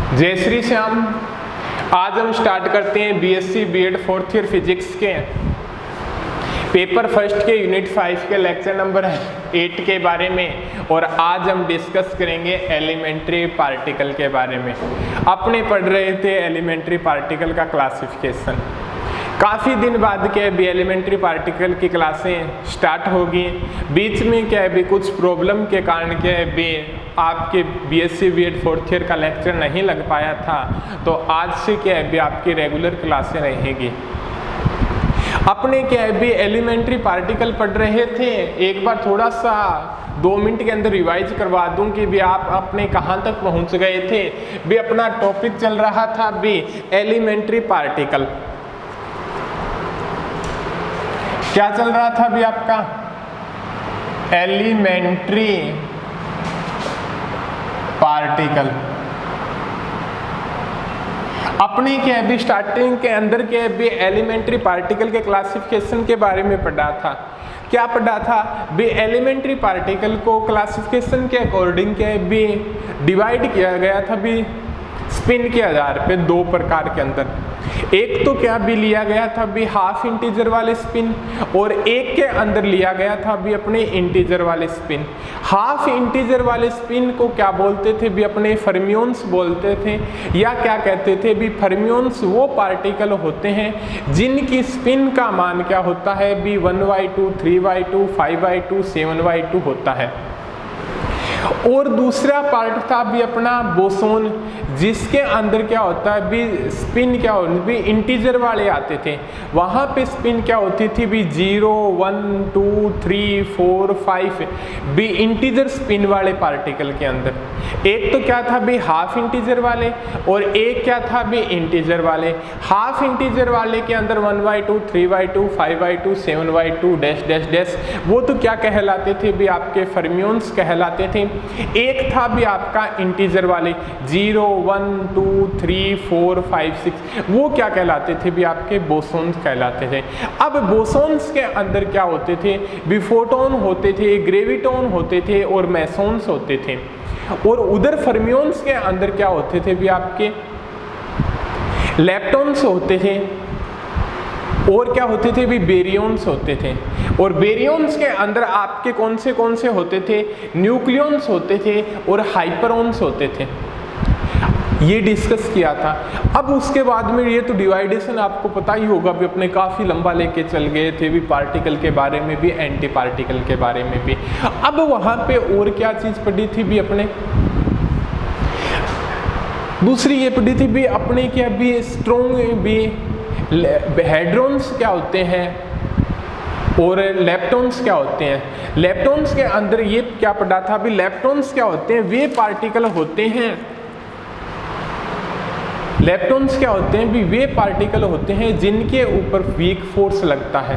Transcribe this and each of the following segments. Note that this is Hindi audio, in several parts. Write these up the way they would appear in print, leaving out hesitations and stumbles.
जय श्री श्याम। आज हम स्टार्ट करते हैं BSc BEd fourth year physics के पेपर फर्स्ट के यूनिट 5 के लेक्चर नंबर 8 के बारे में। और आज हम डिस्कस करेंगे एलिमेंट्री पार्टिकल के बारे में। अपने पढ़ रहे थे एलिमेंट्री पार्टिकल का क्लासिफिकेशन। काफ़ी दिन बाद क्या है भी एलिमेंट्री पार्टिकल की क्लासें स्टार्ट होगी। बीच में क्या है भी कुछ प्रॉब्लम के कारण क्या है भी आपके बीएससी बीएड फोर्थ ईयर का लेक्चर नहीं लग पाया था, तो आज से क्या है भी आपकी रेगुलर क्लासें रहेंगी। अपने क्या है भी एलिमेंट्री पार्टिकल पढ़ रहे थे। एक बार थोड़ा सा 2 मिनट के अंदर रिवाइज करवा दूं कि भी आप अपने कहाँ तक पहुँच गए थे। भी अपना टॉपिक चल रहा था भी एलिमेंट्री पार्टिकल। क्या चल रहा था अभी आपका? Elementary particle. अपने क्या है भी स्टार्टिंग के अंदर क्या है भी एलिमेंट्री पार्टिकल के क्लासिफिकेशन के बारे में पढ़ा था। क्या पढ़ा था भी एलिमेंट्री पार्टिकल को क्लासिफिकेशन के अकॉर्डिंग क्या है भी डिवाइड किया गया था भी स्पिन के आधार पे 2 प्रकार के अंदर। एक तो क्या भी लिया गया था भी हाफ इंटीजर वाले स्पिन, और एक के अंदर लिया गया था भी अपने इंटीजर वाले स्पिन। हाफ इंटीजर वाले स्पिन को क्या बोलते थे भी अपने फर्मियोन्स बोलते थे, या क्या कहते थे भी फर्मियोन्स वो पार्टिकल होते हैं जिनकी स्पिन का मान क्या होता है भी 1/2, 3/2, 5/2, 7/2 होता है। और दूसरा पार्ट था भी अपना बोसोन, जिसके अंदर क्या होता है भी स्पिन क्या होती भी इंटीजर वाले आते थे। वहाँ पे स्पिन क्या होती थी भी 0, 1, 2, 3, 4, 5 भी इंटीजर स्पिन वाले पार्टिकल के अंदर। एक तो क्या था भी हाफ इंटीजर वाले, और एक क्या था भी इंटीजर वाले। हाफ इंटीजर वाले के अंदर 1/2, 3/2, 5/2, 7/2 डैश डैश डैश, वो तो क्या कहलाते थे भी आपके फर्मियोन्स कहलाते थे। एक था भी आपका इंटीजर वाले 0, 1, 2, 3, 4, 5, 6, वो क्या कहलाते थे भी आपके बोसोन्स कहलाते थे। अब बोसोन्स के अंदर क्या होते थे भी फोटोन होते थे, ग्रेविटोन होते थे और मेसोन्स होते थे। और उधर फर्मियोन्स के अंदर क्या होते थे भी आपके लेप्टॉन्स होते थे, और क्या होते थे भी बेरियोन्स होते थे। और बेरियोन्स के अंदर आपके कौन से होते थे? न्यूक्लियॉन्स होते थे और हाइपरॉन्स होते थे। ये डिस्कस किया था। अब उसके बाद में ये तो डिवाइडेशन आपको पता ही होगा भी अपने काफ़ी लंबा लेके चल गए थे भी पार्टिकल के बारे में भी, एंटी पार्टिकल के बारे में भी। अब वहाँ पे और क्या चीज़ पढ़ी थी भी अपने? दूसरी ये पढ़ी थी भी अपने क्या भी स्ट्रॉन्ग भी हेड्रॉन्स क्या होते हैं और लेप्टॉन्स क्या होते हैं। लेप्टॉन्स के अंदर ये क्या पढ़ा था भी लेप्टॉन्स क्या होते हैं? वे पार्टिकल होते हैं, लेप्टॉन्स क्या होते हैं भी वे पार्टिकल होते हैं जिनके ऊपर वीक फोर्स लगता है,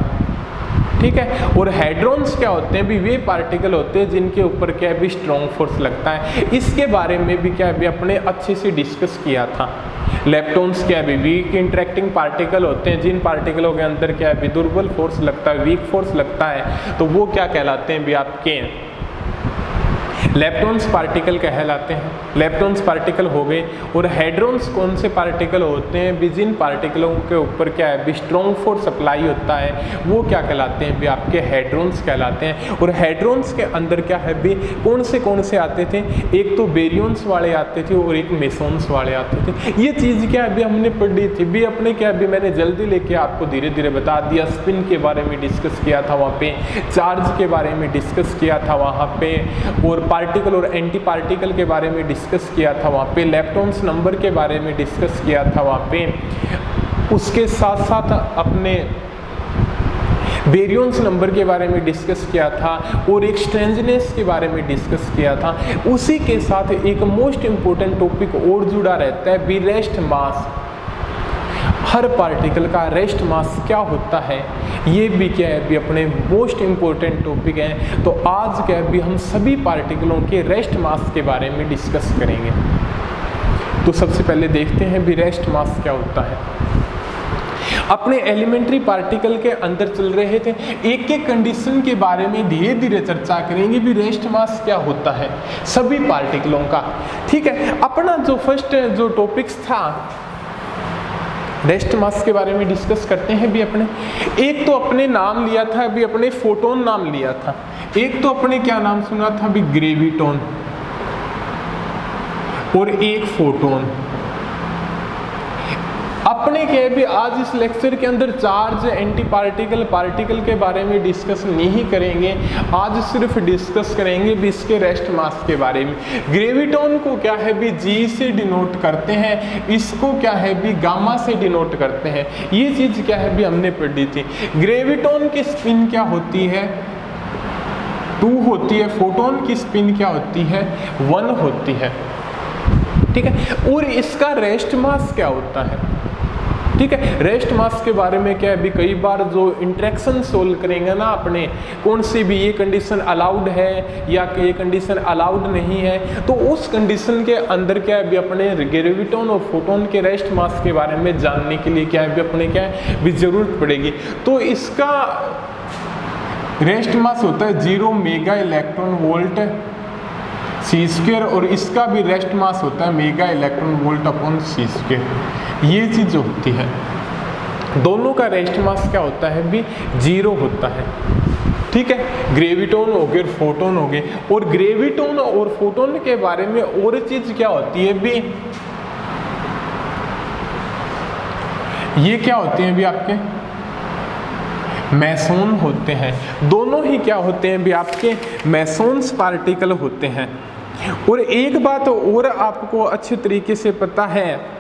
ठीक है। और हेड्रॉन्स क्या होते हैं भी वे पार्टिकल होते हैं जिनके ऊपर क्या है भी स्ट्रॉन्ग फोर्स लगता है। इसके बारे में भी क्या है भी अपने अच्छे से डिस्कस किया था। लेप्टॉन्स क्या है भी वीक इंटरेक्टिंग पार्टिकल होते हैं, जिन पार्टिकलों के अंदर क्या है भी दुर्बल फोर्स लगता है, वीक फोर्स लगता है, तो वो क्या कहलाते हैं भी आपके लेप्टॉन्स पार्टिकल कहलाते हैं। लेप्टॉन्स पार्टिकल हो गए। और हेड्रॉन्स कौन से पार्टिकल होते हैं भी जिन पार्टिकलों के ऊपर क्या है भी स्ट्रॉन्ग फोर्स अप्लाई होता है, वो क्या कहलाते हैं भी आपके हेड्रॉन्स कहलाते हैं। और हेड्रॉन्स के अंदर क्या है भी कौन से आते थे? एक तो बेरियोन्स वाले आते थे और एक मेसोन्स वाले आते थे। ये चीज़ क्या है भी हमने पढ़ी थी भी अपने क्या भी मैंने जल्दी लेके आपको धीरे धीरे बता दिया। स्पिन के बारे में डिस्कस किया था वहाँ पे, चार्ज के बारे में डिस्कस किया था वहाँ पे, और पार्टिकल और एंटी पार्टिकल के बारे में डिस्कस किया था वहाँ पे, लेप्टॉन्स नंबर के बारे में डिस्कस किया था वहाँ पे। उसके साथ साथ अपने बेरियोन्स नंबर के बारे में डिस्कस किया था, और एक स्ट्रेंजनेस के बारे में डिस्कस किया था। उसी के साथ एक मोस्ट इम्पोर्टेंट टॉपिक और जुड़ा रहता है भी रेस्ट मास। हर पार्टिकल का रेस्ट मास क्या होता है, ये भी क्या है भी अपने मोस्ट इम्पोर्टेंट टॉपिक हैं। तो आज क्या है भी हम सभी पार्टिकलों के रेस्ट मास के बारे में डिस्कस करेंगे। तो सबसे पहले देखते हैं भी रेस्ट मास क्या होता है। अपने एलिमेंट्री पार्टिकल के अंदर चल रहे थे। एक एक कंडीशन के बारे में धीरे धीरे चर्चा करेंगे भी रेस्ट मास क्या होता है सभी पार्टिकलों का। ठीक है, अपना जो फर्स्ट जो टॉपिक्स था रेस्ट मास के बारे में डिस्कस करते हैं भी अपने। एक तो अपने नाम लिया था भी अपने फोटोन नाम लिया था, एक तो अपने क्या नाम सुना था भी ग्रेविटोन और एक फोटोन। अपने क्या भी आज इस लेक्चर के अंदर चार्ज एंटी पार्टिकल पार्टिकल के बारे में डिस्कस नहीं करेंगे, आज सिर्फ डिस्कस करेंगे भी इसके रेस्ट मास के बारे में। ग्रेविटोन को क्या है भी जी से डिनोट करते हैं, इसको क्या है भी गामा से डिनोट करते हैं। ये चीज क्या है भी हमने पढ़ी थी। ग्रेविटोन की स्पिन क्या होती है 2 होती है, फोटोन की स्पिन क्या होती है 1 होती है। ठीक है, और इसका रेस्ट मास क्या होता है। ठीक है, रेस्ट मास के बारे में क्या है भी कई बार जो इंटरेक्शन सोल्व करेंगे ना अपने, कौन सी भी ये कंडीशन अलाउड है या कि ये कंडीशन अलाउड नहीं है, तो उस कंडीशन के अंदर क्या है भी अपने ग्रेविटोन और फोटोन के रेस्ट मास के बारे में जानने के लिए क्या है भी अपने क्या है भी जरूरत पड़ेगी। तो इसका रेस्ट मास होता है 0 mega electron volt c square, और इसका भी रेस्ट मास होता है mega electron volt upon c square. ये चीज होती है, दोनों का रेस्ट मास क्या होता है भी 0 होता है। ठीक है, ग्रेविटोन हो गए और फोटोन हो गए। और ग्रेविटोन और फोटोन के बारे में और चीज क्या होती है भी, ये क्या होते हैं भी आपके मेसोन होते हैं। दोनों ही क्या होते हैं भी आपके मेसोन्स पार्टिकल होते हैं। और एक बात और आपको अच्छे तरीके से पता है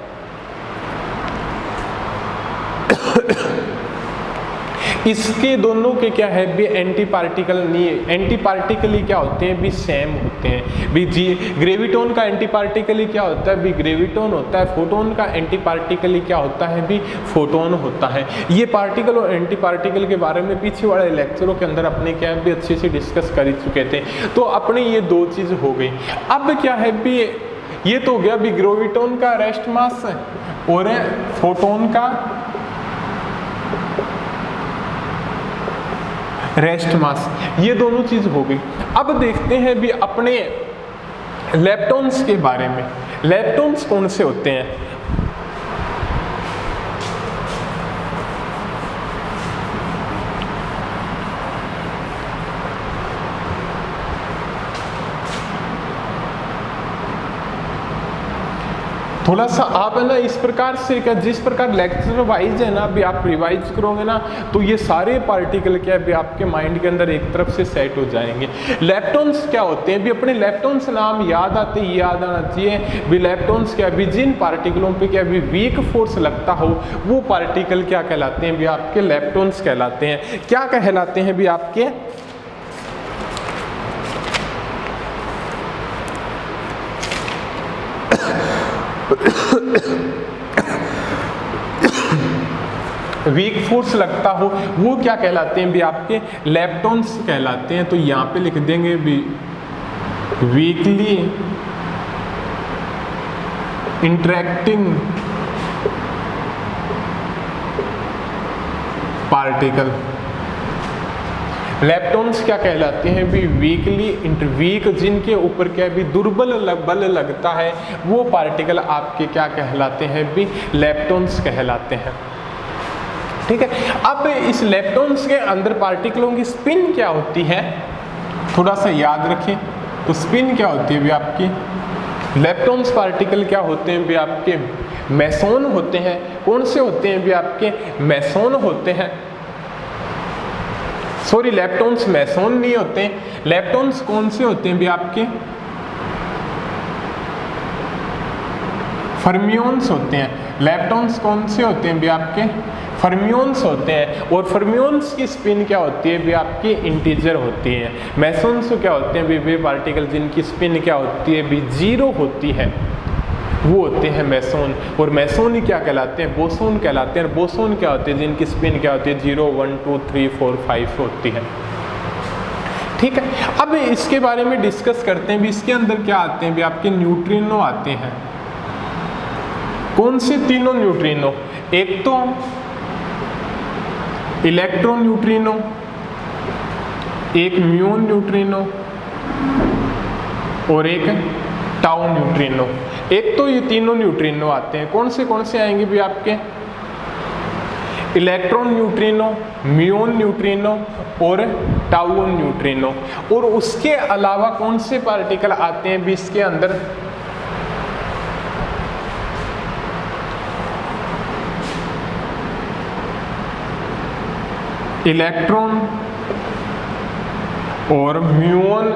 इसके दोनों के क्या है भी एंटी पार्टिकल नहीं है। एंटी पार्टिकल ही क्या होते हैं भी सेम होते हैं भी। जी ग्रेविटोन का एंटी पार्टिकल ही क्या होता है भी ग्रेविटोन होता है, फोटोन का एंटी पार्टिकल ही क्या होता है भी फोटोन होता है। ये पार्टिकल और एंटी पार्टिकल के बारे में पीछे वाले लेक्चरों के अंदर अपने क्या है भी अच्छे से डिस्कस कर चुके थे। तो अपने ये 2 चीज हो गई। अब क्या है भी ये तो हो गया भी ग्रेविटोन का रेस्ट मास और फोटोन का रेस्ट मास, ये दोनों चीज हो गई। अब देखते हैं भी अपने लेप्टॉन्स के बारे में। लेप्टॉन्स कौन से होते हैं। थोड़ा सा आप है ना इस प्रकार से क्या, जिस प्रकार लेक्चर वाइज है ना भी आप रिवाइज करोगे ना तो ये सारे पार्टिकल क्या है भी आपके माइंड के अंदर एक तरफ से सेट हो जाएंगे। लेप्टॉन्स क्या होते हैं भी अपने लेप्टॉन्स नाम याद आते ही याद आना चाहिए भी। लेप्टॉन्स क्या भी जिन पार्टिकलों पे क्या भी वीक फोर्स लगता हो वो पार्टिकल क्या कहलाते हैं भी आपके लेप्टॉन्स कहलाते हैं। क्या कहलाते हैं भी आपके वीक फोर्स लगता हो वो क्या कहलाते हैं भी आपके लेप्टॉन्स कहलाते हैं। तो यहाँ पे लिख देंगे भी वीकली इंटरेक्टिंग पार्टिकल। लेप्टॉन्स क्या कहलाते हैं भी वीक जिनके ऊपर क्या भी दुर्बल बल लगता है वो पार्टिकल आपके क्या कहलाते हैं भी लेप्टॉन्स कहलाते हैं। ठीक है, अब इस लेप्टॉन्स के अंदर पार्टिकलों की स्पिन क्या होती है थोड़ा सा याद रखें। तो स्पिन क्या होती है भी आपकी, लेप्टॉन्स पार्टिकल क्या होते हैं भी आपके मेसोन होते हैं। कौन से होते हैं भी आपके मेसोन होते हैं। सॉरी, लेप्टॉन्स मेसोन नहीं होते। लेप्टॉन्स कौन से होते हैं भी आपके फर्मियोन्स होते हैं। लेप्टॉन्स कौन से होते हैं भी आपके फर्मियोन्स होते हैं। और फर्मियोन्स की स्पिन क्या होती है भी आपकी इंटीजर होती है। मेसोन्स क्या होते हैं भी वे पार्टिकल जिनकी स्पिन क्या होती है भी 0 होती है वो होते हैं मेसोन। और मेसोन ही क्या कहलाते हैं बोसोन कहलाते हैं। और बोसोन क्या होते हैं जिनकी स्पिन क्या होती है 0 1 2 3 4 5 होती है। ठीक है, अब इसके बारे में डिस्कस करते हैं भी इसके अंदर क्या आते हैं भी आपके न्यूट्रिनो आते हैं। कौन से तीनों न्यूट्रिनो, एक तो इलेक्ट्रॉन न्यूट्रिनो, एक म्यून न्यूट्रिनो और एक टाउ न्यूट्रिनो। एक तो ये तीनों न्यूट्रिनो आते हैं। कौन से आएंगे भी आपके? इलेक्ट्रॉन न्यूट्रिनो, म्यून न्यूट्रिनो और टाउन न्यूट्रिनो। और उसके अलावा कौन से पार्टिकल आते हैं भी इसके अंदर? इलेक्ट्रॉन और म्यून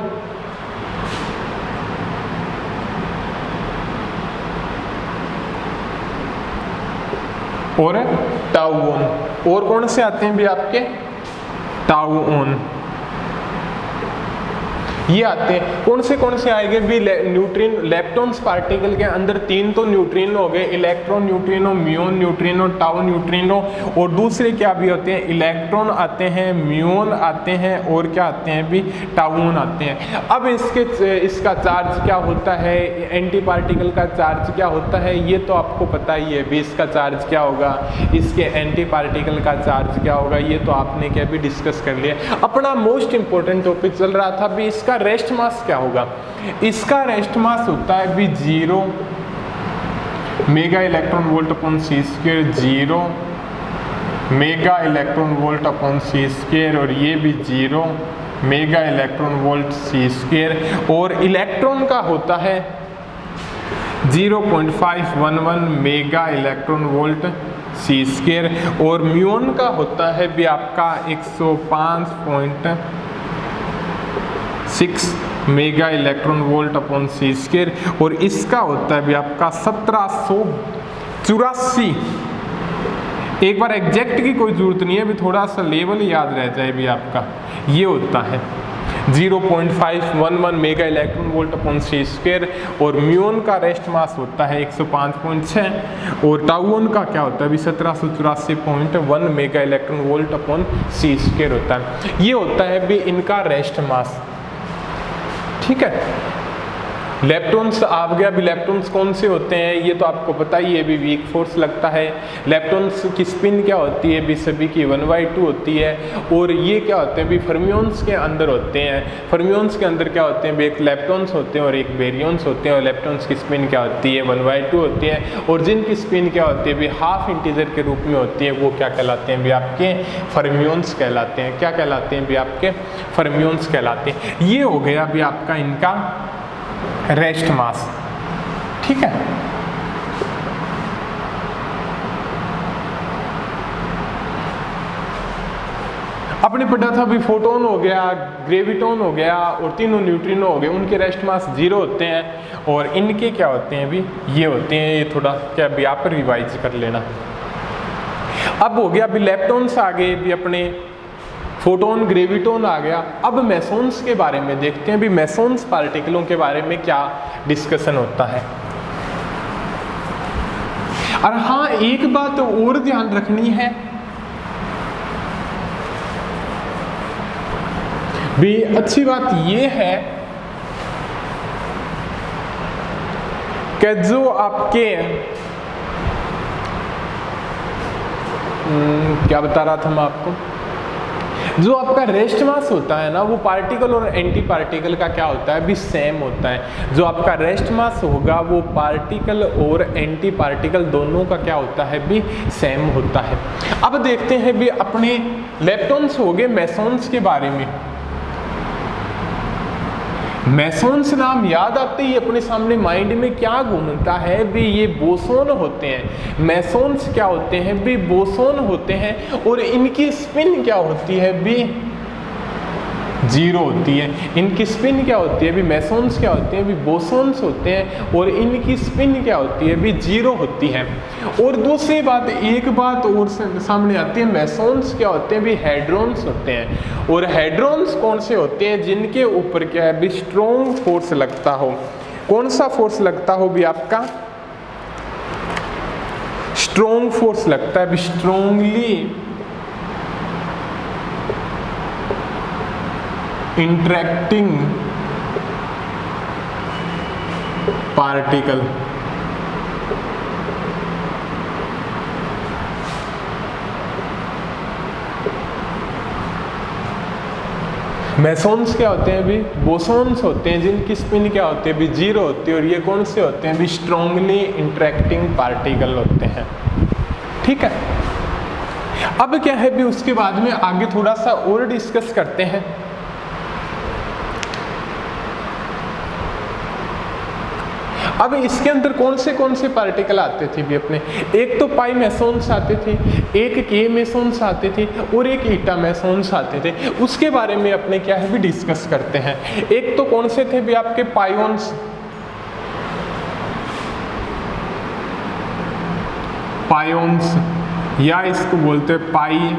और टाउन। और कौन से आते हैं भी आपके? टाउन, ये आते हैं। कौन से आएंगे भी? न्यूट्रिन लेप्टॉन्स पार्टिकल के अंदर तीन तो न्यूट्रिनो हो गए, electron neutrino, muon neutrino, tau neutrino. और दूसरे क्या भी होते हैं? इलेक्ट्रॉन आते हैं, म्यून आते हैं और क्या आते हैं भी? टाउन आते हैं। अब इसका चार्ज क्या होता है? एंटी पार्टिकल का चार्ज क्या होता है ये तो आपको पता ही है भी। इसका चार्ज क्या होगा, इसके एंटी पार्टिकल का चार्ज क्या होगा, ये तो आपने क्या भी डिस्कस कर लिया। अपना मोस्ट इंपॉर्टेंट टॉपिक चल रहा था भी इसका रेस्ट मास क्या होगा। इसका रेस्ट मास होता है भी 0 mega electron volt upon c square, 0 mega electron volt upon c square, और ये भी 0 mega electron volt c square. और इलेक्ट्रॉन का होता है 0.511 mega electron volt c square. और म्यून का होता है भी आपका 105.6 mega electron volt upon c square. और इसका होता है भी आपका 1784। एक बार एग्जैक्ट की कोई जरूरत नहीं है भी, थोड़ा सा लेवल याद रह जाए भी आपका। ये होता है 0.511 mega electron volt upon c square. और म्यून का रेस्ट मास होता है 105.6। और टाउन का क्या होता है भी? 1784.1 mega electron volt upon c square होता है। ये होता है भी इनका रेस्ट मास। ठीक है, लेप्टॉन्स आ गया भी। लेप्टॉन्स कौन से होते हैं ये तो आपको पता ही है भी, वीक फोर्स लगता है। लेप्टॉन्स की स्पिन क्या होती है भी? सभी की 1/2 होती है। और ये क्या होते हैं भी? फर्मियोन्स के अंदर होते हैं। फर्मियोन्स के अंदर क्या होते हैं भी? एक लेप्टॉन्स होते हैं और एक बेरियंस होते हैं। और लेप्टॉन्स की स्पिन क्या होती है? 1/2 होती है। और जिनकी स्पिन क्या होती है भी? हाफ इंटीजर के रूप में होती है। वो क्या कहलाते हैं भी? आपके फर्मियोन्स कहलाते हैं। क्या कहलाते हैं भी? आपके फर्मियोन्स कहलाते हैं। ये हो गया भी आपका इनका रेस्ट मास। ठीक है, आपने पढ़ा था भी फोटोन हो गया, ग्रेविटोन हो गया और तीनों न्यूट्रिनो हो गए, उनके रेस्ट मास 0 होते हैं। और इनके क्या होते हैं भी? ये होते हैं। ये थोड़ा क्या भी आप रिवाइज कर लेना। अब हो गया भी लेप्टॉन्स आ गए भी, अपने फोटोन ग्रेविटोन आ गया। अब मेसोन्स के बारे में देखते हैं भी, मेसोन्स पार्टिकलों के बारे में क्या डिस्कशन होता है। और हाँ, एक बात और ध्यान रखनी है भी, अच्छी बात ये है कि जो आपके क्या बता रहा था मैं आपको, जो आपका रेस्ट मास होता है ना, वो पार्टिकल और एंटी पार्टिकल का क्या होता है भी? सेम होता है। जो आपका रेस्ट मास होगा वो पार्टिकल और एंटी पार्टिकल दोनों का क्या होता है भी? सेम होता है। अब देखते हैं भी अपने लेप्टॉन्स हो गए मेसोन्स के बारे में। मेसोन्स नाम याद आते ही अपने सामने माइंड में क्या घूमता है भी? ये बोसोन होते हैं। मेसोन्स क्या होते हैं भी? बोसोन होते हैं। और इनकी स्पिन क्या होती है भी? 0 होती है। इनकी स्पिन क्या होती है भी? मेसोन्स क्या होते हैं भी? बोसोन्स होते हैं। और इनकी स्पिन क्या होती है भी? 0 होती है। और दूसरी बात, एक बात और सामने आती है, मेसोन्स क्या होते हैं भी? हेड्रॉन्स होते हैं। और हेड्रॉन्स कौन से होते हैं? जिनके ऊपर क्या है भी? स्ट्रॉन्ग फोर्स लगता हो। कौन सा फोर्स लगता हो भी? आपका स्ट्रॉन्ग फोर्स लगता है भी। Strongly interacting particle. मैसोन्स क्या होते हैं अभी? बोसोन्स होते हैं जिनकी स्पिन क्या होती है अभी? 0 होती है। और ये कौन से होते हैं अभी? स्ट्रांगली इंटरेक्टिंग पार्टिकल होते हैं। ठीक है, अब क्या है भी उसके बाद में आगे थोड़ा सा और डिस्कस करते हैं। अब इसके अंदर कौन से पार्टिकल आते थे भी अपने? एक तो पाई मेसोन्स आते थे, एक के मेसोन्स आते थे और एक ईटा मेसोन्स आते थे। उसके बारे में अपने क्या है भी डिस्कस करते हैं। एक तो कौन से थे भी आपके? पायोन्स, पायोन्स या इसको बोलते हैं पाई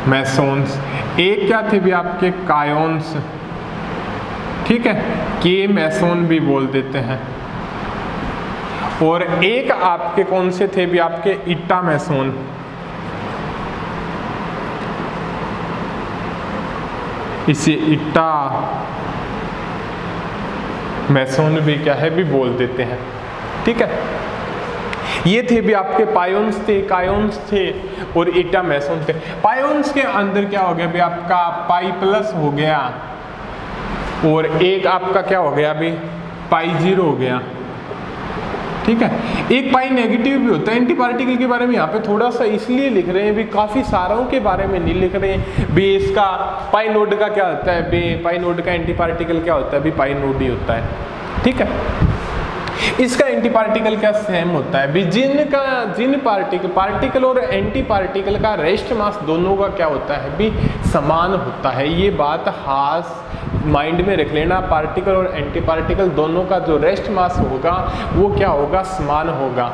मेसोन्स। एक क्या थे भी आपके? कायोन्स। ठीक है, के मेसोन भी बोल देते हैं। और एक आपके कौन से थे भी आपके? ईटा मेसोन। इसे ईटा मेसोन भी क्या है भी बोल देते हैं। ठीक है, ये थे भी आपके पायोन्स थे, कायोन्स थे और ईटा मेसोन थे। पायोन्स के अंदर क्या हो गया भी आपका? पाई प्लस हो गया और एक आपका क्या हो गया अभी? पाई 0 हो गया। ठीक है, एक पाई नेगेटिव भी होता है। एंटी पार्टिकल के बारे में यहाँ पे थोड़ा सा इसलिए लिख रहे हैं भी, काफ़ी सारों के बारे में नहीं लिख रहे हैं भी। इसका पाई नोड का क्या होता है बे? पाई नोड का एंटी पार्टिकल क्या होता है भी? पाई नोड ही होता है। ठीक है, इसका एंटी पार्टिकल क्या सेम होता है भी? जिन पार्टिकल और एंटी पार्टिकल का रेस्ट मास दोनों का क्या होता है भी? समान होता है। ये बात खास माइंड में रख लेना। पार्टिकल और एंटी पार्टिकल दोनों का जो रेस्ट मास होगा वो क्या होगा? समान होगा।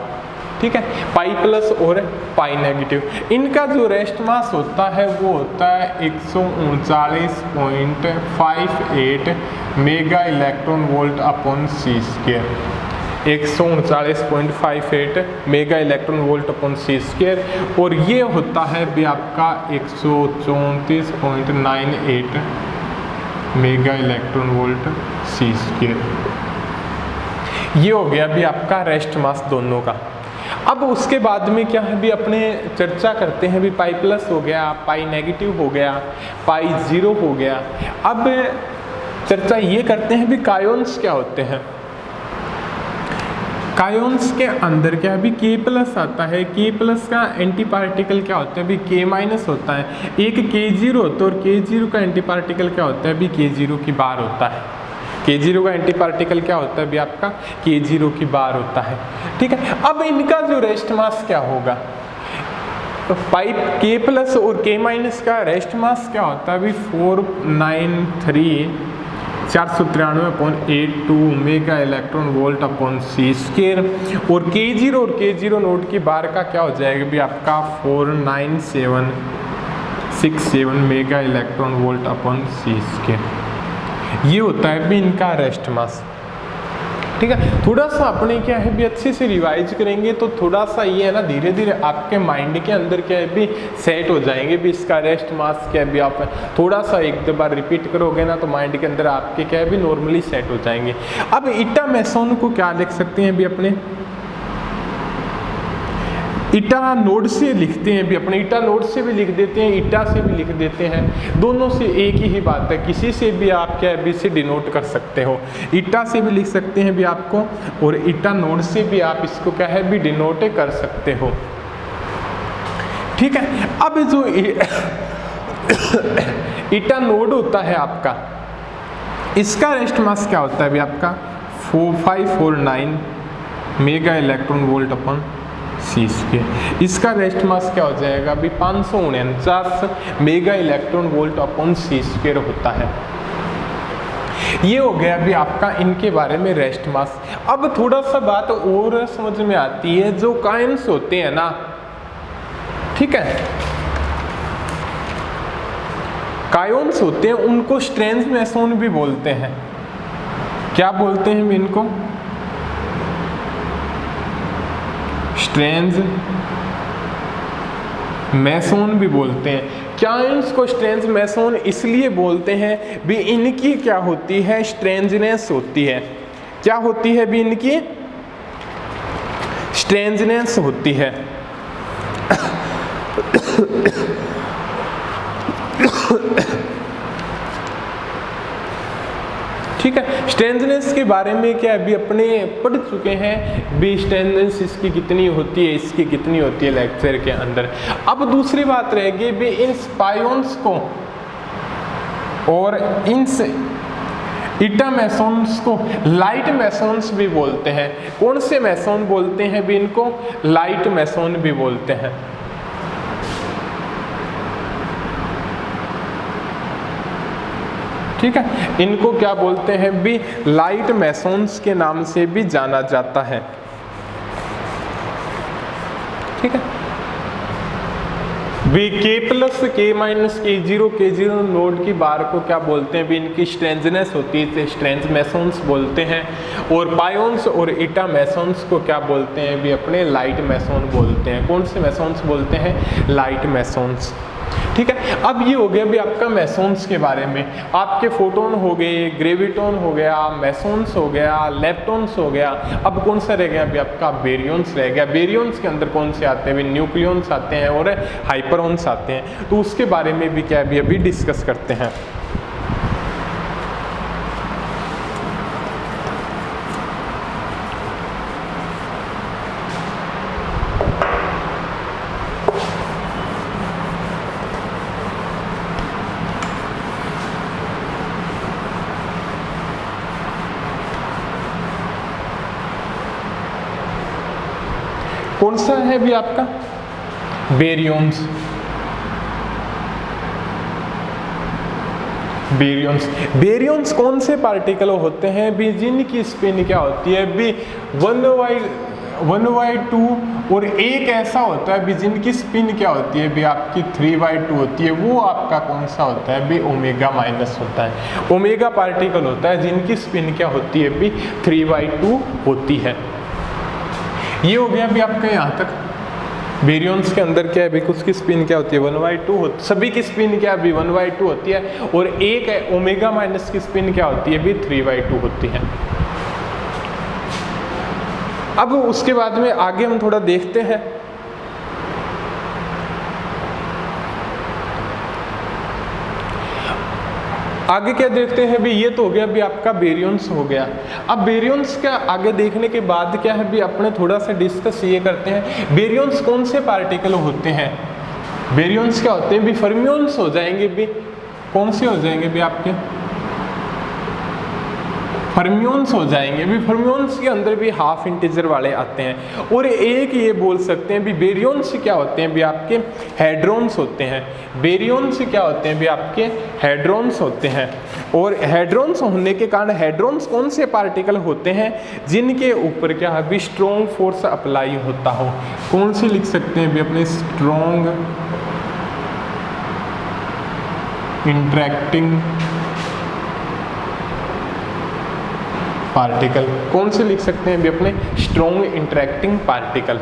ठीक है, पाई प्लस और पाई नेगेटिव, इनका जो रेस्ट मास होता है वो होता है 139.58 mega electron volt upon c square. 139.58 mega electron volt upon c square. और ये होता है भी आपका 134.98 mega electron volt c square. ये हो गया भी आपका रेस्ट मास दोनों का। अब उसके बाद में क्या है भी अपने चर्चा करते हैं भी पाई प्लस हो गया, पाई नेगेटिव हो गया, पाई 0 हो गया। अब चर्चा ये करते हैं भी कायोन्स क्या होते हैं। कायोन्स के अंदर क्या है भी? के प्लस आता है। के प्लस का एंटी पार्टिकल क्या होता है भी? के माइनस होता है। एक के 0 होता है और के 0 का एंटी पार्टिकल क्या होता है भी? के 0 की बार होता है। के 0 का एंटी पार्टिकल क्या होता है भी आपका? के 0 की बार होता है। ठीक है, अब इनका जो रेस्ट मास क्या होगा? पाई के प्लस और के माइनस का रेस्ट मास क्या होता है भी? 493.82 mega electron volt upon c square. और के 0 नोड की बार का क्या हो जाएगा भी आपका? 49767 mega electron volt upon c square. ये होता है भी इनका रेस्ट मास। ठीक है, थोड़ा सा अपने क्या है भी अच्छे से रिवाइज करेंगे तो थोड़ा सा ये है ना, धीरे धीरे आपके माइंड के अंदर क्या है भी सेट हो जाएंगे भी। इसका रेस्ट मास क्या है भी आप थोड़ा सा एक दो बार रिपीट करोगे ना तो माइंड के अंदर आपके क्या है भी नॉर्मली सेट हो जाएंगे। अब ईटा मेसोन को क्या लिख सकते हैं भी अपने? ईटा नोड से लिखते हैं भी अपने। ईटा नोड से भी लिख देते हैं, ईटा से भी लिख देते हैं। दोनों से एक ही बात है। किसी से भी आप क्या है भी से डिनोट कर सकते हो। ईटा से भी लिख सकते हैं भी आपको और ईटा नोड से भी आप इसको क्या है भी डिनोट कर सकते हो। ठीक है, अब जो ईटा नोड होता है आपका, इसका रेस्ट मास क्या होता है भी आपका? 4549 mega electron volt upon c square. इसका रेस्ट मास क्या हो जाएगा अभी? 549 mega electron volt upon c square होता है। ये हो गया अभी आपका इनके बारे में रेस्ट मास। अब थोड़ा सा बात और समझ में आती है, जो कायन्स होते हैं ना, ठीक है, कायोन्स होते हैं उनको स्ट्रेंज मेसोन भी बोलते हैं। क्या बोलते हैं इनको? स्ट्रेंज मेसोन भी बोलते हैं। कायोन्स को स्ट्रेंज मेसोन इसलिए बोलते हैं भी इनकी क्या होती है? स्ट्रेंजनेस होती है। क्या होती है भी? इनकी स्ट्रेंजनेस होती है। ठीक है, स्ट्रेंथनेस के बारे में क्या अभी अपने पढ़ चुके हैं भी, स्ट्रेंथनेस इसकी कितनी होती है, इसकी कितनी होती है लेक्चर के अंदर। अब दूसरी बात रहेगी भी इन पायोन्स को और इन ईटा मैसोन्स को लाइट मैसोन्स भी बोलते हैं। कौन से मैसोन बोलते हैं भी इनको? लाइट मैसोन भी बोलते हैं। ठीक है, इनको क्या बोलते हैं भी? लाइट मैसोन्स के नाम से भी जाना जाता है। ठीक है, भी K+K-K0 नोड की बार को क्या बोलते हैं भी? इनकी स्ट्रेंथनेस होती है, स्ट्रेंथ मैसोन्स बोलते हैं। और पायोन्स और ईटा मैसोन्स को क्या बोलते हैं भी? अपने लाइट मैसोन बोलते हैं। कौन से मैसोन्स बोलते हैं? लाइट मैसोन्स। ठीक है, अब ये हो गया भी आपका मैसोन्स के बारे में। आपके फोटोन हो गए, ग्रेविटोन हो गया, मैसोन्स हो गया, लेप्टोन्स हो गया। अब कौन सा रह गया अभी आपका? बेरियंस रह गया। बेरियंस के अंदर कौन से आते हैं भी? न्यूक्लियंस आते हैं और हाइपरॉन्स आते हैं। तो उसके बारे में भी क्या अभी डिस्कस करते हैं। कौन सा है भी आपका? बेरियंस। बेरियंस कौन से पार्टिकल होते हैं भी? जिनकी स्पिन क्या होती है भी? 1/2 और एक ऐसा होता है भी जिनकी स्पिन क्या होती है भी? आपकी 3/2 होती है। वो आपका कौन सा होता है भी? ओमेगा माइनस होता है। ओमेगा पार्टिकल होता है जिनकी स्पिन क्या होती है भी? 3/2 होती है। ये हो गया भी आपका यहाँ तक। बेरियंस के अंदर क्या है भी? उसकी स्पिन क्या होती है? 1/2 होती। सभी की स्पिन क्या भी? 1/2 होती है। और एक है ओमेगा माइनस की स्पिन क्या होती है भी? 3/2 होती है। अब उसके बाद में आगे हम थोड़ा देखते हैं। आगे क्या देखते हैं भी? ये तो हो गया भी आपका बेरियंस हो गया। अब बेरियंस का आगे देखने के बाद क्या है भी? अपने थोड़ा सा डिस्कस ये करते हैं बेरियंस कौन से पार्टिकल होते हैं। बेरियंस क्या होते हैं भी? फर्मियंस हो जाएंगे भी। कौन से हो जाएंगे भी आपके? फर्मियंस हो जाएंगे भी। फर्मियंस के अंदर भी हाफ इंटीजर वाले आते हैं। और एक ये बोल सकते हैं भी बेरियंस क्या होते हैं भी? आपके हेड्रॉन्स होते हैं। बेरियंस क्या होते हैं भी? आपके हेड्रॉन्स होते हैं। और हेड्रॉन्स होने के कारण हेड्रॉन्स कौन से पार्टिकल होते हैं जिनके ऊपर क्या है भी? स्ट्रॉन्ग फोर्स अप्लाई होता हो। कौन से लिख सकते हैं भी अपने? Strong interacting particle. कौन से लिख सकते हैं भी अपने? Strong interacting particle.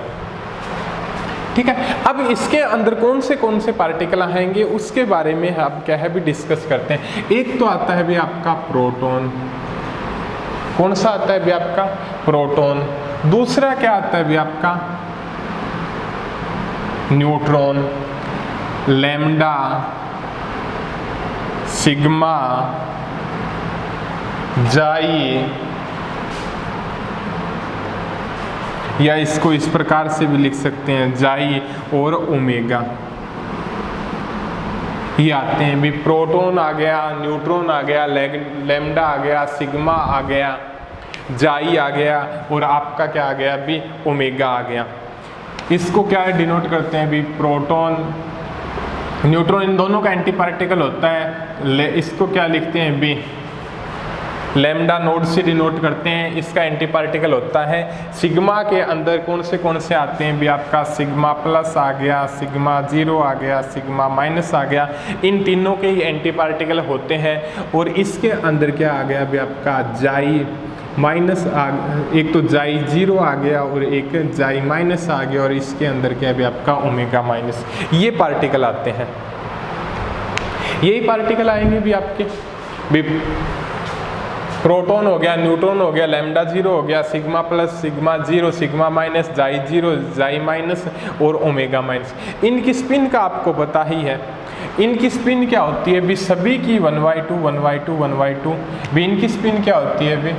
ठीक है, अब इसके अंदर कौन से पार्टिकल आएंगे उसके बारे में हम क्या है भी डिस्कस करते हैं। एक तो आता है भी आपका प्रोटॉन। कौन सा आता है भी आपका? प्रोटॉन। दूसरा क्या आता है भी आपका? न्यूट्रॉन, लैम्डा, सिग्मा, जाई, या इसको इस प्रकार से भी लिख सकते हैं जाई और ओमेगा। ये आते हैं भी। प्रोटॉन आ गया, न्यूट्रॉन आ गया, लैम्डा आ गया, सिग्मा आ गया, जाई आ गया और आपका क्या आ गया भी? ओमेगा आ गया। इसको क्या डिनोट करते हैं भी? प्रोटॉन, न्यूट्रॉन, इन दोनों का एंटी पार्टिकल होता है। इसको क्या लिखते हैं भी? लैम्डा नोड से डिनोट करते हैं। इसका एंटी पार्टिकल होता है। सिग्मा के अंदर कौन से आते हैं भी? आपका सिग्मा प्लस आ गया, सिग्मा 0 आ गया, सिग्मा माइनस आ गया। इन तीनों के ही एंटी पार्टिकल होते हैं। और इसके अंदर क्या आ गया भी? आपका जाई माइनस एक तो जाई 0 आ गया और एक जाई माइनस आ गया। और इसके अंदर क्या भी? आपका ओमेगा माइनस। ये पार्टिकल आते हैं। यही पार्टिकल आएंगे भी आपके भी। प्रोटॉन हो गया, न्यूट्रॉन हो गया, लैम्डा 0 हो गया, sigma plus, sigma 0, sigma minus, जाई 0, जाई माइनस और ओमेगा माइनस। इनकी स्पिन का आपको पता ही है इनकी स्पिन क्या होती है भी सभी की 1/2 1/2 1/2 भी इनकी स्पिन क्या होती है भी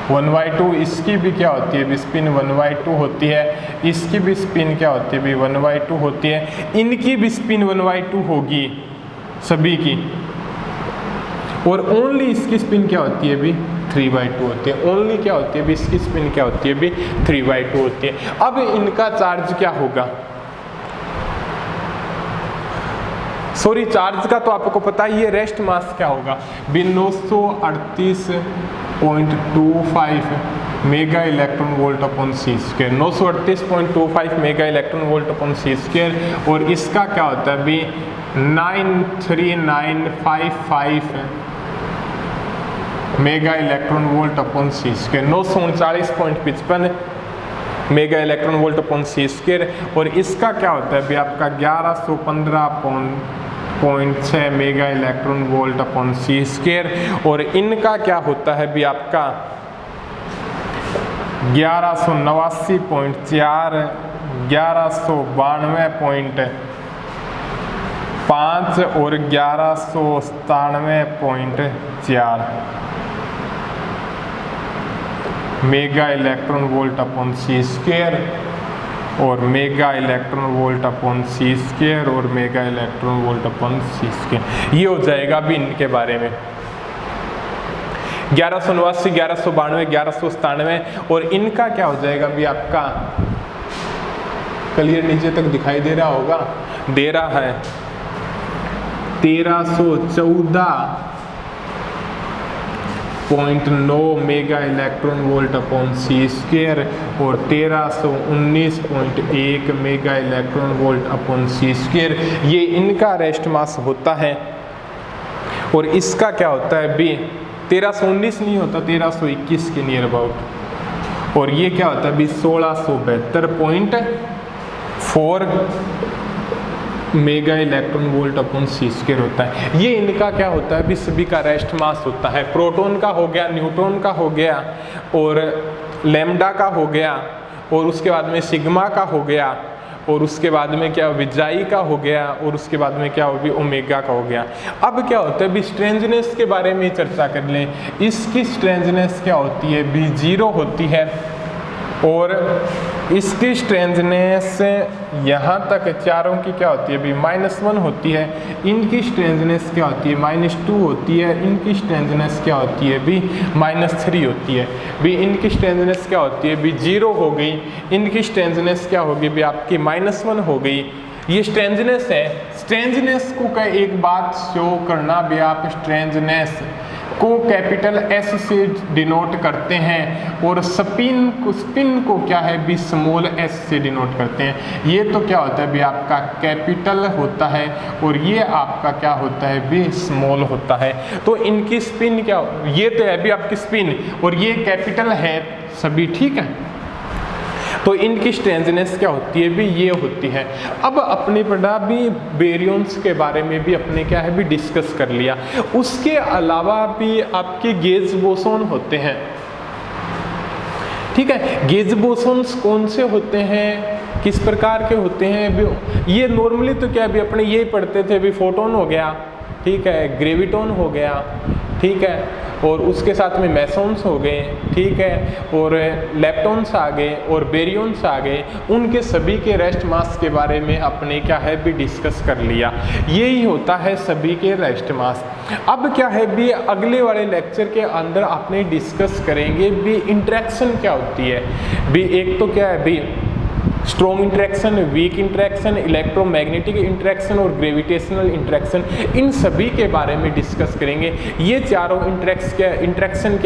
1/2, इसकी भी क्या होती है भी स्पिन 1/2 होती है, इसकी भी स्पिन क्या होती है भी 1/2 होती है, इनकी भी स्पिन 1/2 होगी सभी की, और ओनली इसकी स्पिन क्या होती है भी 3/2 होती है। ओनली क्या होती है भी इसकी स्पिन क्या होती है भी 3/2 होती है। अब इनका चार्ज क्या होगा, सॉरी चार्ज का तो आपको पता ही है, रेस्ट मास क्या होगा भी 938.25 mega electron volt upon c square, 938.25 mega electron volt upon c square, और इसका क्या होता है भी 93955 mega electron volt upon c square, 939.55 mega electron volt upon c square, और इसका क्या होता है भी आपका 1115.6 mega electron volt upon c square, और इनका क्या होता है भी आपका 1189.4 1192.5 और 1197.4 mega electron volt upon c square, और mega electron volt upon c square, और mega electron volt upon c square. ये हो जाएगा भी इनके बारे में 1189, 1192, 1197, और इनका क्या हो जाएगा भी आपका, क्लियर नीचे तक दिखाई दे रहा होगा, दे रहा है 1314.9 mega electron volt upon c square, और 1319.1 mega electron volt upon c square. ये इनका रेस्ट मास होता है, और इसका क्या होता है भी 1319 नहीं होता, 1321 के नियर अबाउट, और ये क्या होता है भी 1672.4 mega electron volt upon c square होता है। ये इनका क्या होता है भी सभी का रेस्ट मास होता है। प्रोटॉन का हो गया, न्यूट्रॉन का हो गया, और लैम्डा का हो गया, और उसके बाद में सिग्मा का हो गया, और उसके बाद में क्या विजाई का हो गया, और उसके बाद में क्या होगी ओमेगा का हो गया। अब क्या होता है भी स्ट्रेंजनेस के बारे में चर्चा कर लें। इसकी स्ट्रेंजनेस क्या होती है भी 0 होती है, और इसकी स्ट्रेंजनेस यहाँ तक चारों की क्या होती है भी -1 होती है। इनकी स्ट्रेंजनेस क्या होती है -2 होती है। इनकी स्ट्रेंजनेस क्या होती है भी -3 होती है। भी इनकी स्ट्रेंजनेस क्या होती है भी 0 हो गई, इनकी स्ट्रेंजनेस क्या होगी भी आपकी -1 हो गई। ये स्ट्रेंजनेस है। स्ट्रेंजनेस को का एक बात शो करना भी, आप स्ट्रेंजनेस को कैपिटल एस से डिनोट करते हैं, और स्पिन को क्या है भी स्मॉल एस से डिनोट करते हैं। ये तो क्या होता है भी आपका कैपिटल होता है, और ये आपका क्या होता है भी स्मॉल होता है। तो इनकी स्पिन क्या, ये तो है भी आपकी स्पिन, और ये कैपिटल है सभी, ठीक है। तो इनकी स्ट्रेंजनेस क्या होती है भी ये होती है। अब अपने पढ़ा भी बेरियंस के बारे में भी अपने क्या है भी डिस्कस कर लिया। उसके अलावा भी आपके गेज बोसोन होते हैं, ठीक है। गेज बोसोन्स कौन से होते हैं, किस प्रकार के होते हैं भी, ये नॉर्मली तो क्या भी अपने यही पढ़ते थे भी फोटोन हो गया, ठीक है, ग्रेविटोन हो गया, ठीक है, और उसके साथ में मेसोन्स हो गए, ठीक है, और लेप्टॉन्स आ गए, और बेरियंस आ गए। उनके सभी के रेस्ट मास के बारे में अपने क्या है भी डिस्कस कर लिया। यही होता है सभी के रेस्ट मास। अब क्या है भी अगले वाले लेक्चर के अंदर अपने डिस्कस करेंगे भी इंटरेक्शन क्या होती है भी। एक तो क्या है भी strong interaction, weak interaction, electromagnetic interaction और ग्रेविटेशनल इंटरेक्शन, इन सभी के बारे में डिस्कस करेंगे। ये चारों इंटरेक्शन के